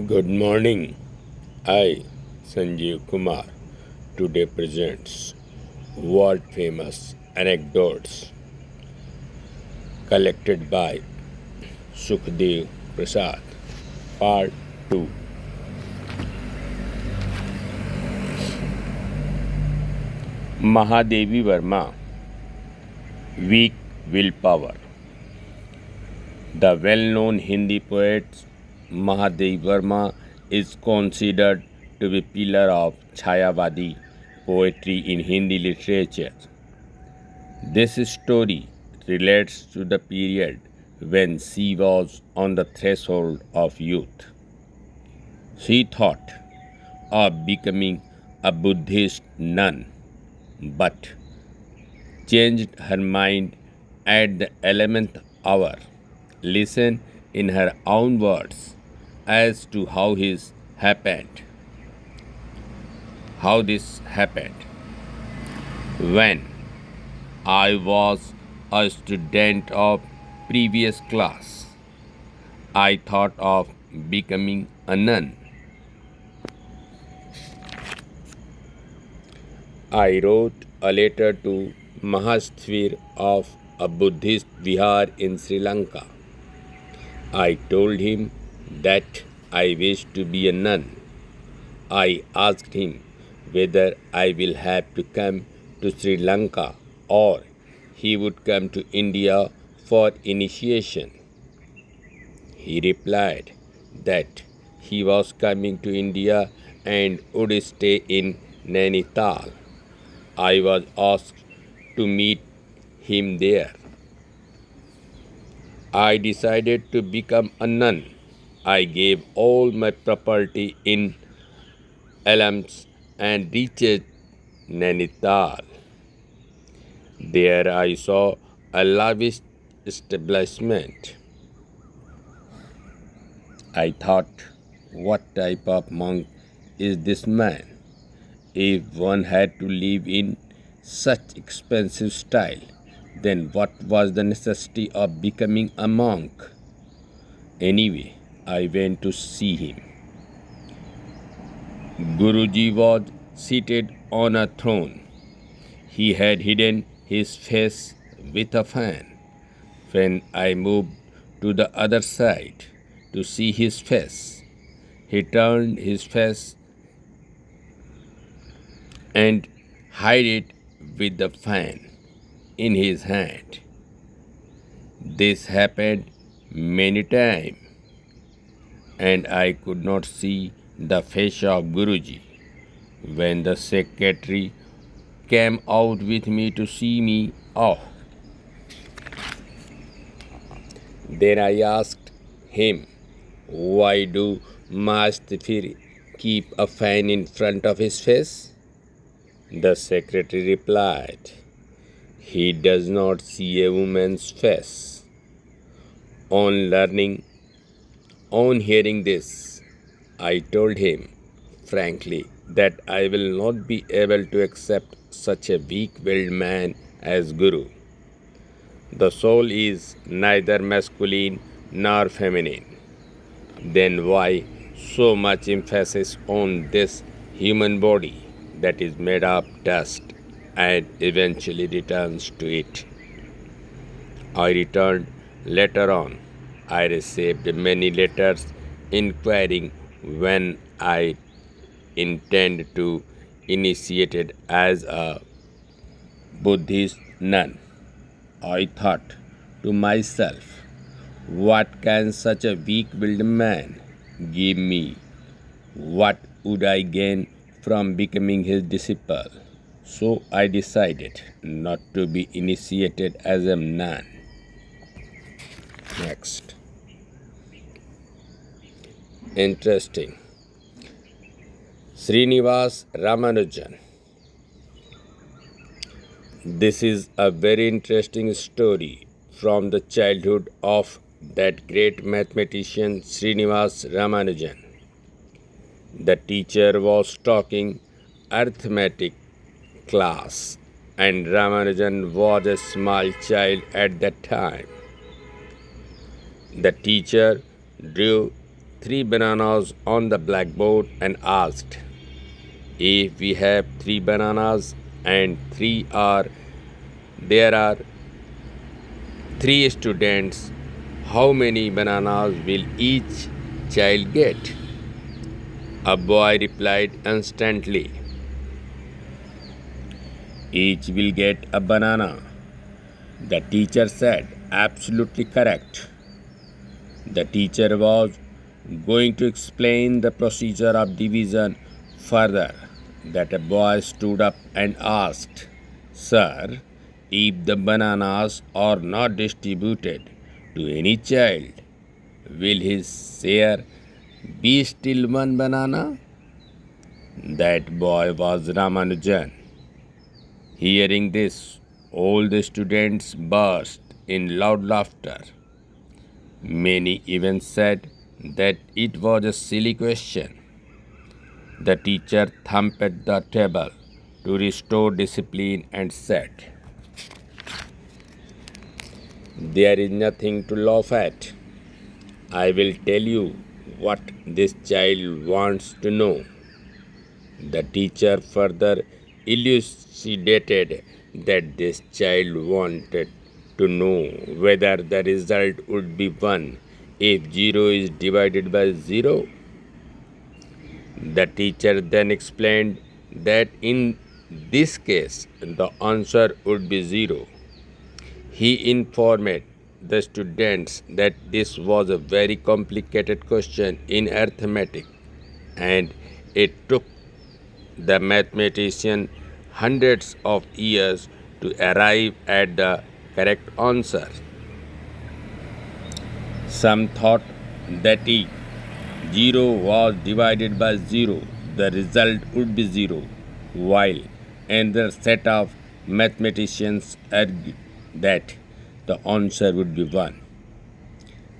Good morning. I, Sanjeev Kumar, today presents world famous anecdotes collected by Sukhdev Prasad, Part 2. Mahadevi Verma, Weak Willpower. The well known Hindi poet Mahadev Verma is considered to be pillar of Chayavadi poetry in Hindi literature. This story relates to the period when she was on the threshold of youth. She thought of becoming a Buddhist nun, but changed her mind at the 11th hour. Listen in her own words as to how this happened. When I was a student of previous class, I thought of becoming a nun. I wrote a letter to Mahasthvir of a Buddhist vihar in Sri Lanka. I told him that I wished to be a nun. I asked him whether I will have to come to Sri Lanka or he would come to India for initiation. He replied that he was coming to India and would stay in Nainital. I was asked to meet him there. I decided to become a nun. I gave all my property in alms and reached Nainital. There I saw a lavish establishment. I thought, what type of monk is this man? If one had to live in such expensive style, then what was the necessity of becoming a monk? Anyway, I went to see him. Guruji was seated on a throne. He had hidden his face with a fan. When I moved to the other side to see his face, he turned his face and hid it with the fan in his hand. This happened many times, and I could not see the face of Guruji. When the secretary came out with me to see me off, then I asked him, why do Mastifir keep a fan in front of his face? The secretary replied, he does not see a woman's face. On hearing this, I told him frankly that I will not be able to accept such a weak-willed man as Guru. The soul is neither masculine nor feminine. Then why so much emphasis on this human body that is made of dust and eventually returns to it? I returned later on. I received many letters inquiring when I intend to initiate as a Buddhist nun. I thought to myself, what can such a weak-willed man give me? What would I gain from becoming his disciple? So I decided not to be initiated as a nun. Next. Interesting. Srinivas Ramanujan. This is a very interesting story from the childhood of that great mathematician Srinivas Ramanujan. The teacher was talking arithmetic class and Ramanujan was a small child at that time. The teacher drew three bananas on the blackboard and asked, if we have three bananas and there are three students, how many bananas will each child get? A boy replied instantly, each will get a banana. The teacher said, absolutely correct. The teacher was going to explain the procedure of division further. That a boy stood up and asked, sir, if the bananas are not distributed to any child, will his share be still one banana? That boy was Ramanujan. Hearing this, all the students burst in loud laughter. Many even said that it was a silly question. The teacher thumped the table to restore discipline and said, there is nothing to laugh at. I will tell you what this child wants to know. The teacher further elucidated that this child wanted to know whether the result would be 1 if 0 is divided by 0. The teacher then explained that in this case the answer would be 0. He informed the students that this was a very complicated question in arithmetic and it took the mathematician hundreds of years to arrive at the correct answer. Some thought that if 0 was divided by 0, the result would be 0, while another set of mathematicians argued that the answer would be 1.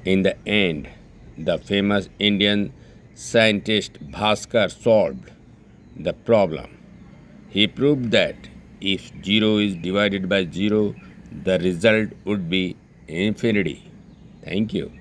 In the end, the famous Indian scientist Bhaskar solved the problem. He proved that if 0 is divided by 0, the result would be infinity. Thank you.